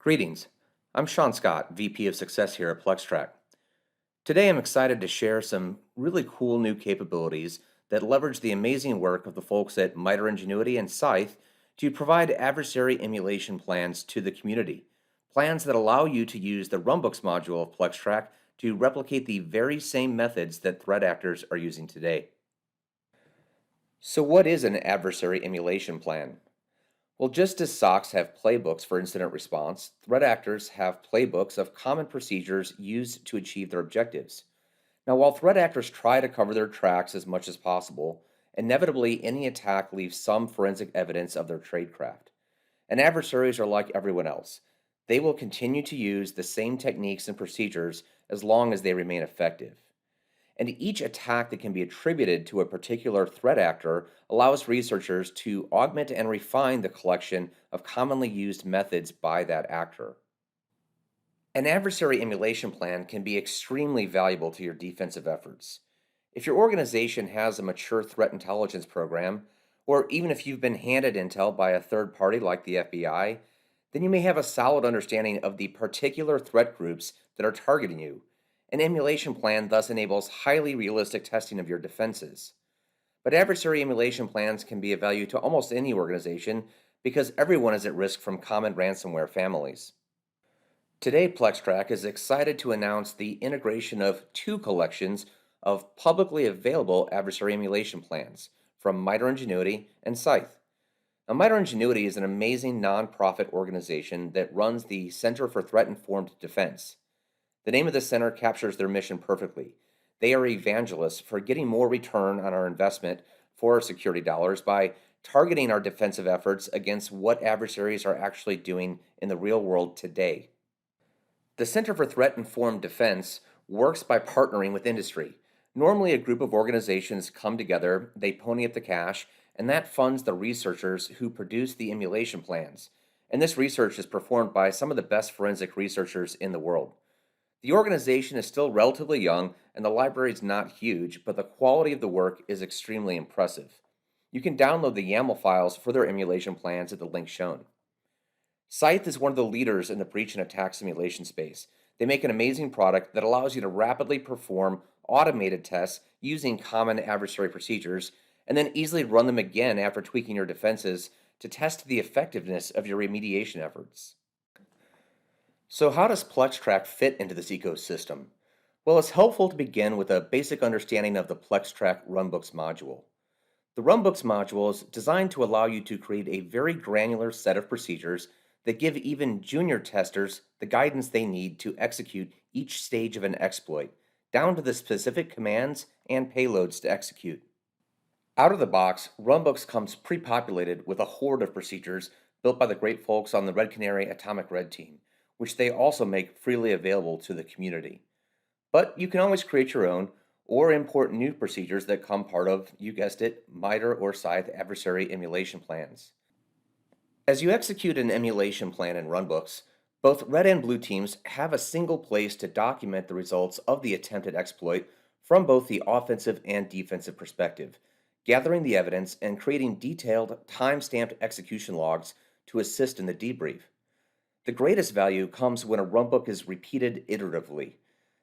Greetings. I'm Sean Scott, VP of Success here at PlexTrac. Today I'm excited to share some really cool new capabilities that leverage the amazing work of the folks at MITRE Ingenuity and SCYTHE to provide adversary emulation plans to the community. Plans that allow you to use the Runbooks module of PlexTrac to replicate the very same methods that threat actors are using today. So what is an adversary emulation plan? Well, just as SOCs have playbooks for incident response, threat actors have playbooks of common procedures used to achieve their objectives. Now, while threat actors try to cover their tracks as much as possible, inevitably any attack leaves some forensic evidence of their tradecraft. And adversaries are like everyone else. They will continue to use the same techniques and procedures as long as they remain effective. And each attack that can be attributed to a particular threat actor allows researchers to augment and refine the collection of commonly used methods by that actor. An adversary emulation plan can be extremely valuable to your defensive efforts. If your organization has a mature threat intelligence program, or even if you've been handed intel by a third party like the FBI, then you may have a solid understanding of the particular threat groups that are targeting you. An emulation plan thus enables highly realistic testing of your defenses. But adversary emulation plans can be of value to almost any organization because everyone is at risk from common ransomware families. Today, PlexTrac is excited to announce the integration of two collections of publicly available adversary emulation plans from MITRE Ingenuity and SCYTHE. Now, MITRE Ingenuity is an amazing nonprofit organization that runs the Center for Threat-Informed Defense. The name of the center captures their mission perfectly. They are evangelists for getting more return on our investment for our security dollars by targeting our defensive efforts against what adversaries are actually doing in the real world today. The Center for Threat-Informed Defense works by partnering with industry. Normally, a group of organizations come together, they pony up the cash, and that funds the researchers who produce the emulation plans. And this research is performed by some of the best forensic researchers in the world. The organization is still relatively young and the library is not huge, but the quality of the work is extremely impressive. You can download the YAML files for their emulation plans at the link shown. SCYTHE is one of the leaders in the breach and attack simulation space. They make an amazing product that allows you to rapidly perform automated tests using common adversary procedures and then easily run them again after tweaking your defenses to test the effectiveness of your remediation efforts. So how does PlexTrac fit into this ecosystem? Well, it's helpful to begin with a basic understanding of the PlexTrac Runbooks module. The Runbooks module is designed to allow you to create a very granular set of procedures that give even junior testers the guidance they need to execute each stage of an exploit, down to the specific commands and payloads to execute. Out of the box, Runbooks comes pre-populated with a horde of procedures built by the great folks on the Red Canary Atomic Red team, which they also make freely available to the community. But you can always create your own or import new procedures that come part of, you guessed it, MITRE or SCYTHE adversary emulation plans. As you execute an emulation plan in Runbooks, both red and blue teams have a single place to document the results of the attempted exploit from both the offensive and defensive perspective, gathering the evidence and creating detailed, time-stamped execution logs to assist in the debrief. The greatest value comes when a runbook is repeated iteratively.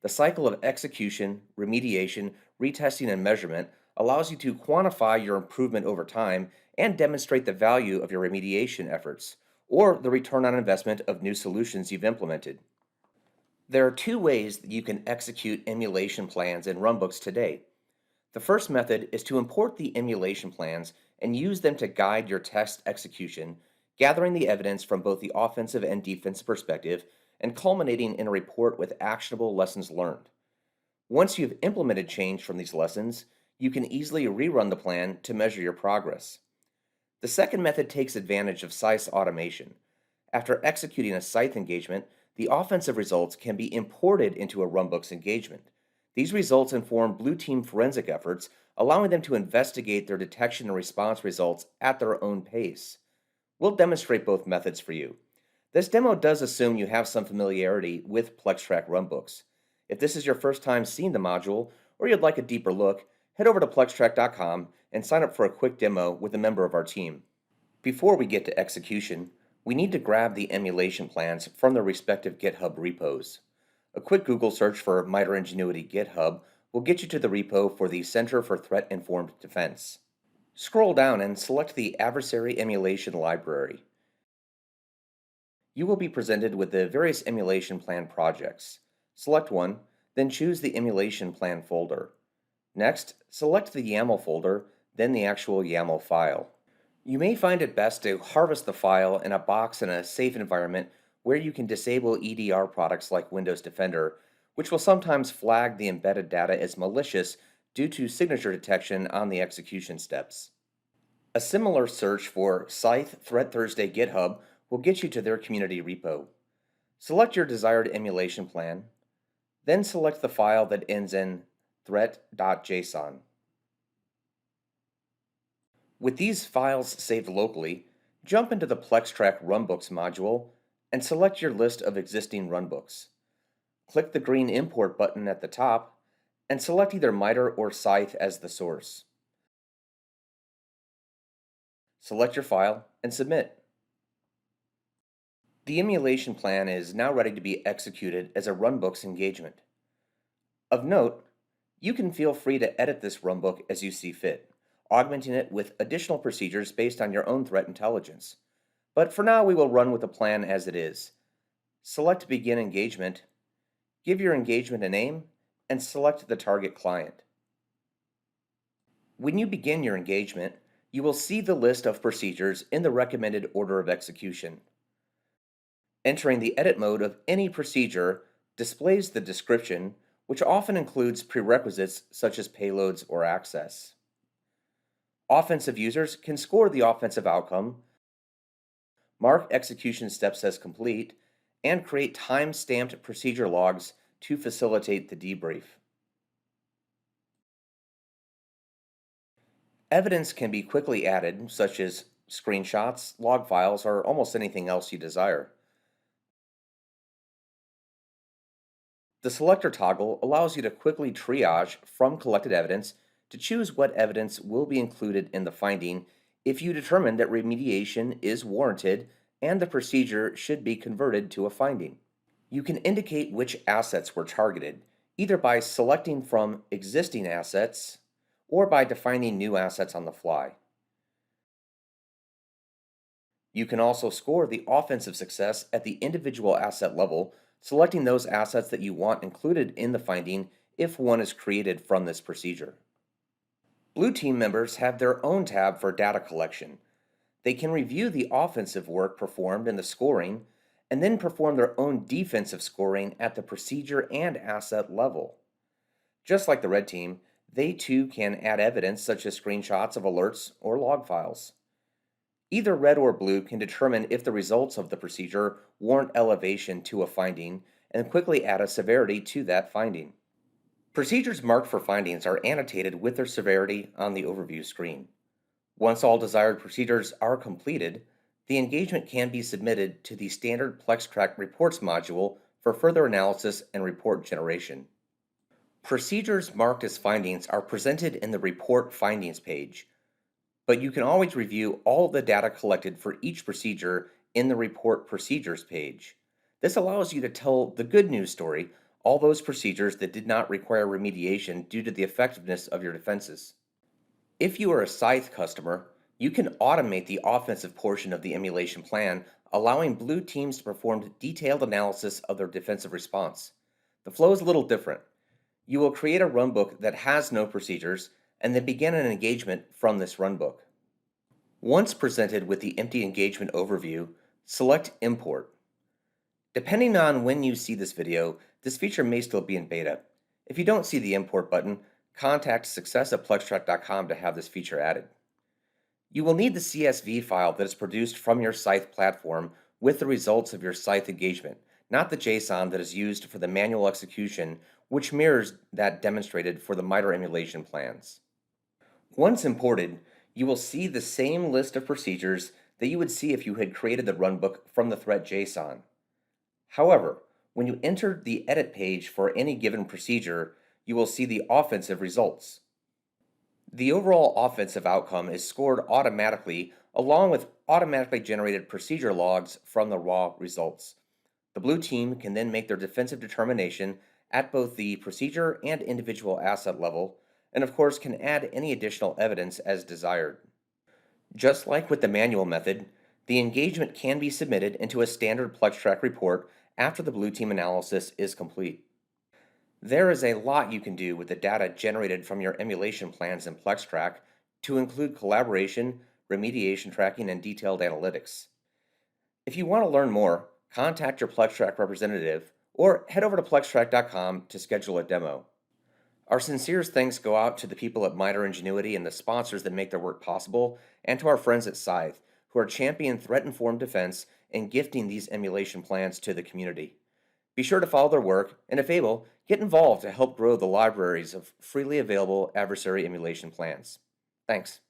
The cycle of execution, remediation, retesting, and measurement allows you to quantify your improvement over time and demonstrate the value of your remediation efforts, or the return on investment of new solutions you've implemented. There are two ways that you can execute emulation plans in runbooks today. The first method is to import the emulation plans and use them to guide your test execution, gathering the evidence from both the offensive and defensive perspective, and culminating in a report with actionable lessons learned. Once you've implemented change from these lessons, you can easily rerun the plan to measure your progress. The second method takes advantage of SCYTHE automation. After executing a SCYTHE engagement, the offensive results can be imported into a Runbooks engagement. These results inform blue team forensic efforts, allowing them to investigate their detection and response results at their own pace. We'll demonstrate both methods for you. This demo does assume you have some familiarity with PlexTrac Runbooks. If this is your first time seeing the module, or you'd like a deeper look, head over to plextrac.com and sign up for a quick demo with a member of our team. Before we get to execution, we need to grab the emulation plans from their respective GitHub repos. A quick Google search for MITRE Ingenuity GitHub will get you to the repo for the Center for Threat-Informed Defense. Scroll down and select the Adversary Emulation library. You will be presented with the various emulation plan projects. Select one, then choose the emulation plan folder. Next, select the YAML folder, then the actual YAML file. You may find it best to harvest the file in a box in a safe environment where you can disable EDR products like Windows Defender, which will sometimes flag the embedded data as malicious due to signature detection on the execution steps. A similar search for SCYTHE Threat Thursday GitHub will get you to their community repo. Select your desired emulation plan, then select the file that ends in threat.json. With these files saved locally, jump into the PlexTrac Runbooks module and select your list of existing runbooks. Click the green Import button at the top and select either MITRE or SCYTHE as the source. Select your file and submit. The emulation plan is now ready to be executed as a Runbooks engagement. Of note, you can feel free to edit this runbook as you see fit, augmenting it with additional procedures based on your own threat intelligence. But for now, we will run with the plan as it is. Select Begin Engagement, give your engagement a name, and select the target client. When you begin your engagement, you will see the list of procedures in the recommended order of execution. Entering the edit mode of any procedure displays the description, which often includes prerequisites such as payloads or access. Offensive users can score the offensive outcome, mark execution steps as complete, and create time-stamped procedure logs to facilitate the debrief. Evidence can be quickly added, such as screenshots, log files, or almost anything else you desire. The selector toggle allows you to quickly triage from collected evidence to choose what evidence will be included in the finding if you determine that remediation is warranted and the procedure should be converted to a finding. You can indicate which assets were targeted, either by selecting from existing assets or by defining new assets on the fly. You can also score the offensive success at the individual asset level, selecting those assets that you want included in the finding if one is created from this procedure. Blue team members have their own tab for data collection. They can review the offensive work performed in the scoring and then perform their own defensive scoring at the procedure and asset level. Just like the red team, they too can add evidence such as screenshots of alerts or log files. Either red or blue can determine if the results of the procedure warrant elevation to a finding and quickly add a severity to that finding. Procedures marked for findings are annotated with their severity on the overview screen. Once all desired procedures are completed, the engagement can be submitted to the standard PlexTrac Reports module for further analysis and report generation. Procedures marked as findings are presented in the Report Findings page, but you can always review all of the data collected for each procedure in the Report Procedures page. This allows you to tell the good news story, all those procedures that did not require remediation due to the effectiveness of your defenses. If you are a SCYTHE customer, you can automate the offensive portion of the emulation plan, allowing blue teams to perform detailed analysis of their defensive response. The flow is a little different. You will create a runbook that has no procedures and then begin an engagement from this runbook. Once presented with the empty engagement overview, select Import. Depending on when you see this video, this feature may still be in beta. If you don't see the Import button, contact success@plextrac.com to have this feature added. You will need the CSV file that is produced from your SCYTHE platform with the results of your SCYTHE engagement, not the JSON that is used for the manual execution, which mirrors that demonstrated for the MITRE emulation plans. Once imported, you will see the same list of procedures that you would see if you had created the runbook from the threat JSON. However, when you enter the edit page for any given procedure, you will see the offensive results. The overall offensive outcome is scored automatically along with automatically generated procedure logs from the raw results. The blue team can then make their defensive determination at both the procedure and individual asset level, and of course can add any additional evidence as desired. Just like with the manual method, the engagement can be submitted into a standard PlexTrac report after the blue team analysis is complete. There is a lot you can do with the data generated from your emulation plans in PlexTrac to include collaboration, remediation tracking, and detailed analytics. If you want to learn more, contact your PlexTrac representative or head over to plextrac.com to schedule a demo. Our sincerest thanks go out to the people at MITRE Ingenuity and the sponsors that make their work possible, and to our friends at SCYTHE, who are championing threat-informed defense and gifting these emulation plans to the community. Be sure to follow their work, and if able, get involved to help grow the libraries of freely available adversary emulation plans. Thanks.